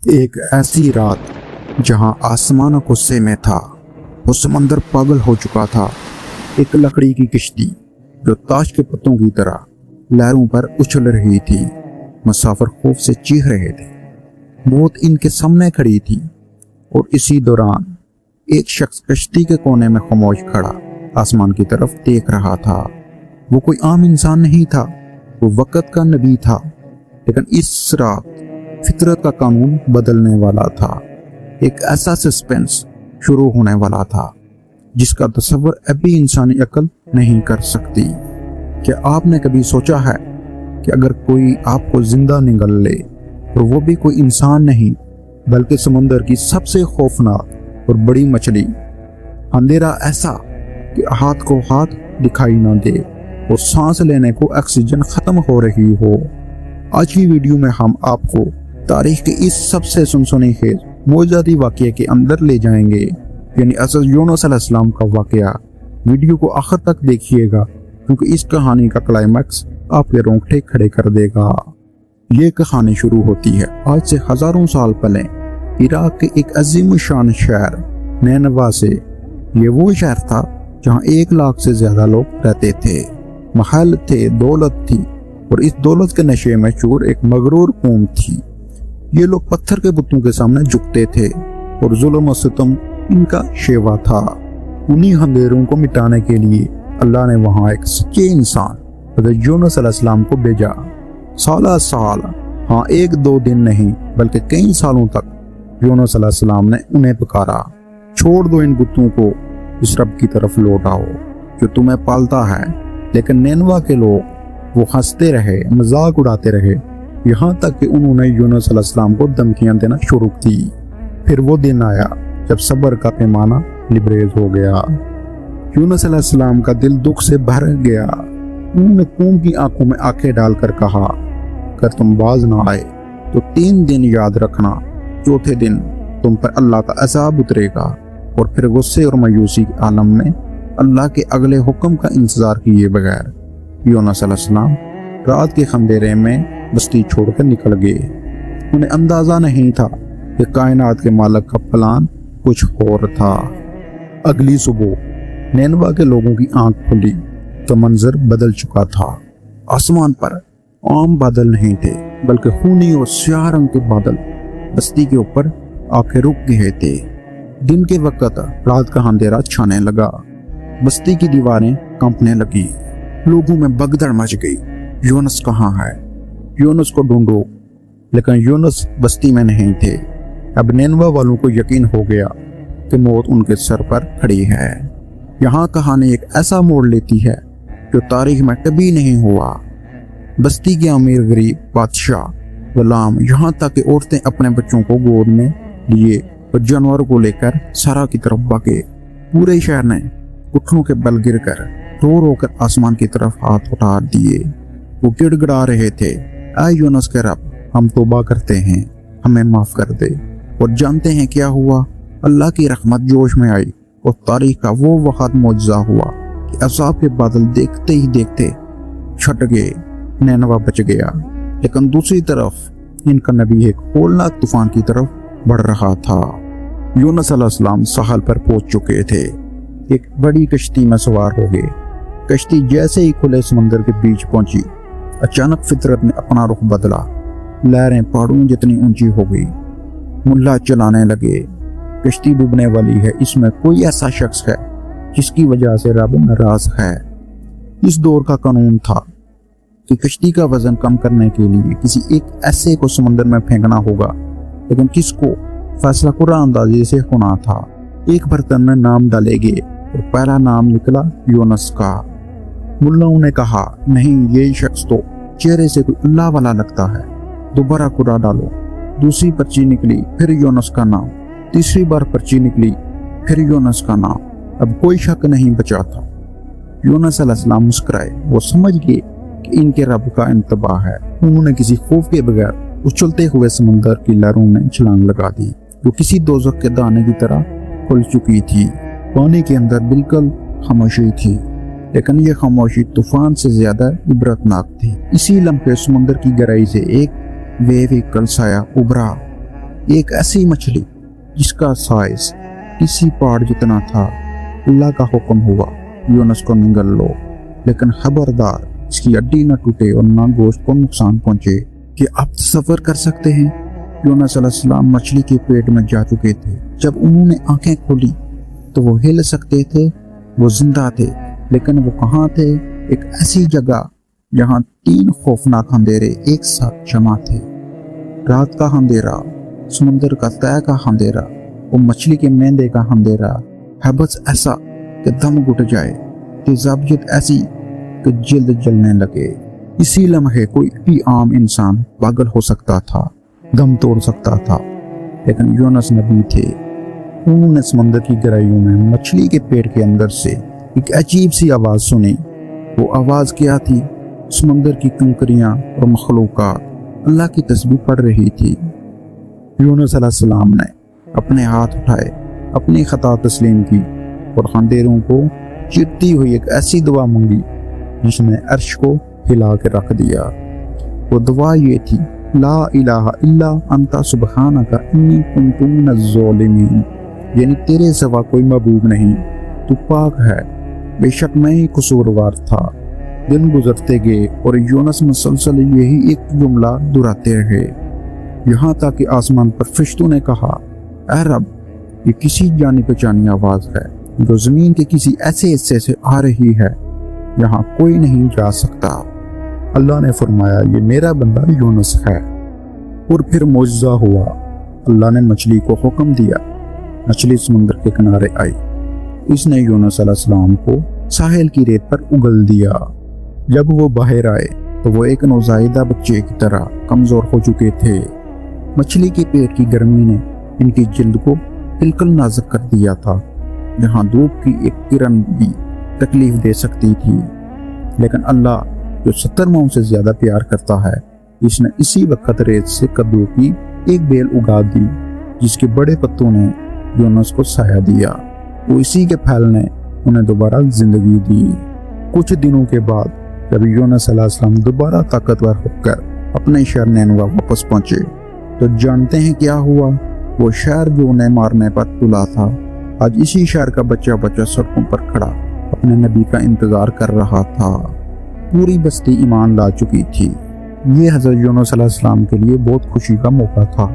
एक ऐसी रात जहां आसमान गुस्से में था, वो समंदर पागल हो चुका था। एक लकड़ी की किश्ती जो ताश के पत्तों की तरह लहरों पर उछल रही थी। मुसाफिर खौफ से चीख रहे थे। मौत इनके सामने खड़ी थी और इसी दौरान एक शख्स कश्ती के कोने में खामोश खड़ा आसमान की तरफ देख रहा था। वो कोई आम इंसान नहीं था, वो वक़्त का नबी था। लेकिन इस रात फितरत का कानून बदलने वाला था। एक ऐसा सस्पेंस शुरू होने वाला था जिसका तस्वर अभी इंसानी अक्ल नहीं कर सकती। क्या आपने कभी सोचा है कि अगर कोई आपको जिंदा निगल ले और वो भी कोई इंसान नहीं बल्कि समुंदर की सबसे खौफनाक और बड़ी मछली, अंधेरा ऐसा कि हाथ को हाथ दिखाई ना दे और सांस लेने को ऑक्सीजन खत्म हो रही हो। आज की वीडियो में हम आपको तारीख के इस सबसे सनसनीखेज मौजूदी वाक़ये के अंदर ले जाएंगे, यानी हज़रत यूनुस अलैहिस्सलाम का वाक़या। वीडियो को आखिर तक देखिएगा क्योंकि इस कहानी का क्लाइमैक्स आपके रोंगटे खड़े कर देगा। ये कहानी शुरू होती है आज से हजारों साल पहले इराक के एक अजीम शान शहर नैनवा से। ये वो शहर था जहाँ 1 लाख से ज्यादा लोग रहते थे। महल थे, दौलत थी और इस दौलत के नशे में चूर एक मगरूर कौम थी। ये लोग पत्थर के बुतों के सामने झुकते थे और जुल्म और सितम इनका शेवा था। उन्हीं अंधेरों को मिटाने के लिए अल्लाह ने वहाँ एक सच्चे इंसान हज़रत यूनुस अलैहिस्सलाम को भेजा। साल, हाँ 1-2 दिन नहीं बल्कि कई सालों तक यूनुस अलैहिस्सलाम ने उन्हें पुकारा, छोड़ दो इन बुतों को, इस रब की तरफ लौट आओ जो तुम्हें पालता है। लेकिन नैनवा के लोग वो हंसते रहे, मजाक उड़ाते रहे, यहाँ तक कि उन्होंने यूनुस अलैहिस्सलाम को धमकियां देना शुरू की। फिर वो दिन आया जब सब्र का पैमाना लिबरेज हो गया। यूनुस अलैहिस्सलाम का दिल दुख से भर गया। उन्होंने कौम की आंखों में आंखें डालकर कहा, अगर तुम बाज ना आए तो 3 दिन याद रखना, चौथे दिन तुम पर अल्लाह का अज़ाब उतरेगा। और फिर गुस्से और मायूसी के आलम में अल्लाह के अगले हुक्म का इंतजार किए बगैर यूनुस अलैहिस्सलाम रात के अंधेरे में बस्ती छोड़कर निकल गए। उन्हें अंदाजा नहीं था कि कायनात के मालिक का प्लान कुछ और था। अगली सुबह नैनवा के लोगों की आंख खुली तो मंजर बदल चुका था। आसमान पर आम बादल नहीं थे बल्कि खूनी और स्याह रंग के बादल बस्ती के ऊपर आके रुक गए थे। दिन के वक्त रात का अंधेरा छाने लगा। बस्ती की दीवारें कांपने लगी। लोगों में भगदड़ मच गई। यूनुस कहाँ है? यूनुस को ढूंढो। लेकिन यूनुस बस्ती में नहीं थे। अब नैनवा वालों को यकीन हो गया कि मौत उनके सर पर खड़ी है। यहाँ कहानी एक ऐसा मोड़ लेती है जो तारीख में कभी नहीं हुआ। बस्ती के अमीर, गरीब, बादशाह, गुलाम, यहाँ तक कि औरतें अपने बच्चों को गोद में लिए और जानवरों को लेकर सारा की तरफ भागे। पूरे शहर ने घुटनों के बल गिर कर रो रो कर आसमान की तरफ हाथ उठा दिए। वो गिड़गिड़ा रहे थे, ऐ यूनुस के रब, हम तौबा करते हैं, हमें माफ कर दे। और जानते हैं क्या हुआ? अल्लाह की रहमत जोश में आई और तारीख का वो वक्त मौजज़ा हुआ कि अज़ाब के बादल देखते ही देखते छट गए। नैनवा बच गया। लेकिन दूसरी तरफ इनका नबी एक होलनाक तूफान की तरफ बढ़ रहा था। यूनुस अलैहिस्सलाम साहल पर पहुंच चुके थे। एक बड़ी कश्ती में सवार हो गए। कश्ती जैसे ही खुले समंदर के बीच पहुंची, अचानक फितरत ने अपना रुख बदला। लहरें पहाड़ों जितनी ऊंची हो गई। मुल्ला चलाने लगे। कश्ती डूबने वाली है, इसमें कोई ऐसा शख्स है जिसकी वजह से रब नाराज है। इस दौर का कानून था कि कश्ती का वजन कम करने के लिए किसी एक ऐसे को समंदर में फेंकना होगा। लेकिन किसको? फैसला कुरान अंदाजी से होना था। एक बर्तन में नाम डाले गए और पहला नाम निकला यूनुस का। मुल्लाओं ने कहा, नहीं, ये शख्स तो चेहरे से कोई अल्लाह वाला लगता है। दोबारा कुरा डालो। दूसरी पर्ची निकली, फिर यूनुस का नाम। तीसरी बार पर्ची निकली, फिर यूनुस का नाम। अब कोई शक नहीं बचा था। यूनुस अलैहिस्सलाम मुस्कुराए। वो समझ गए कि इनके रब का इंतबाह है। उन्होंने किसी खौफ के बगैर उछलते हुए समंदर की लहरों में छलांग लगा दी। वो किसी दोज़ख के दाने की तरह खुल चुकी थी। पानी के अंदर बिल्कुल खामोशी थी, लेकिन ये खामोशी तूफान से ज्यादा इबरतनाक थी। इसी लम्हे समुंदर की गहराई से एक वेव कलसाया उभरा। ایک ایسی مچھلی جس کا سائز کسی پہاڑ جتنا تھا۔ اللہ کا حکم ہوا یونس کو نگل لو، لیکن خبردار اس کی ہڈی نہ ٹوٹے اور نہ گوشت کو نقصان پہنچے۔ کہ آپ تصور کر سکتے ہیں یونس علیہ السلام مچھلی کے پیٹ میں جا چکے تھے۔ جب انہوں نے آنکھیں کھولی تو وہ ہل سکتے تھے، وہ زندہ تھے، لیکن وہ کہاں تھے؟ ایک ایسی جگہ جہاں 3 خوفناک اندھیرے ایک ساتھ جمع تھے۔ رات کا اندھیرا، سمندر کا تہہ کا اندھیرا، وہ مچھلی کے میندے کا اندھیرا، حبس ایسا کہ دم گھٹ جائے، تیزابیت ایسی کہ جلد جلنے لگے۔ اسی لمحے کوئی بھی عام انسان پاگل ہو سکتا تھا، دم توڑ سکتا تھا، لیکن یونس نبی تھے۔ انہوں نے سمندر کی گہرائیوں میں مچھلی کے پیٹ کے اندر سے ایک عجیب سی آواز سنی۔ وہ آواز کیا تھی؟ سمندر کی کنکریاں اور مخلوقات اللہ کی تسبیح پڑھ رہی تھی۔ یونس علیہ السلام نے اپنے ہاتھ اٹھائے، اپنی خطا تسلیم کی اور اندھیروں کو چیرتی ہوئی ایک ایسی دعا مانگی جس نے عرش کو ہلا کے رکھ دیا۔ وہ دعا یہ تھی، لا الہ الا انت سبحانک انی کنت من الظالمین، یعنی تیرے سوا کوئی معبود نہیں، تو پاک ہے، بے شک میں ہی قصوروار تھا۔ دن گزرتے گئے اور یونس مسلسل یہی ایک جملہ دہراتے رہے، یہاں تک کہ آسمان پر فرشتوں نے کہا، اے رب، یہ کسی جانی پہچانی آواز ہے جو زمین کے کسی ایسے حصے سے آ رہی ہے جہاں کوئی نہیں جا سکتا۔ اللہ نے فرمایا، یہ میرا بندہ یونس ہے۔ اور پھر معجزہ ہوا، اللہ نے مچھلی کو حکم دیا، مچھلی سمندر کے کنارے آئی، اس نے یونس علیہ السلام کو ساحل کی ریت پر اگل دیا۔ جب وہ باہر آئے تو وہ ایک نوزائیدہ بچے کی طرح کمزور ہو چکے تھے۔ مچھلی کے پیٹ کی گرمی نے ان کی جلد کو بالکل نازک کر دیا تھا، جہاں دھوپ کی ایک کرن بھی تکلیف دے سکتی تھی۔ لیکن اللہ جو 70 ماؤں سے زیادہ پیار کرتا ہے، اس نے اسی وقت ریت سے کدو کی ایک بیل اگا دی، جس کے بڑے پتوں نے یونس کو سایہ دیا۔ وہ اسی کے پھل نے انہیں دوبارہ زندگی دی۔ کچھ دنوں کے بعد جب یونس علیہ السلام دوبارہ طاقتور ہو کر اپنے شہر نینوا واپس پہنچے تو جانتے ہیں کیا ہوا؟ وہ شہر جو انہیں مارنے پر تلا تھا، آج اسی شہر کا بچہ سڑکوں پر کھڑا اپنے نبی کا انتظار کر رہا تھا۔ پوری بستی ایمان لا چکی تھی۔ یہ حضرت یونس علیہ السلام کے لیے بہت خوشی کا موقع تھا۔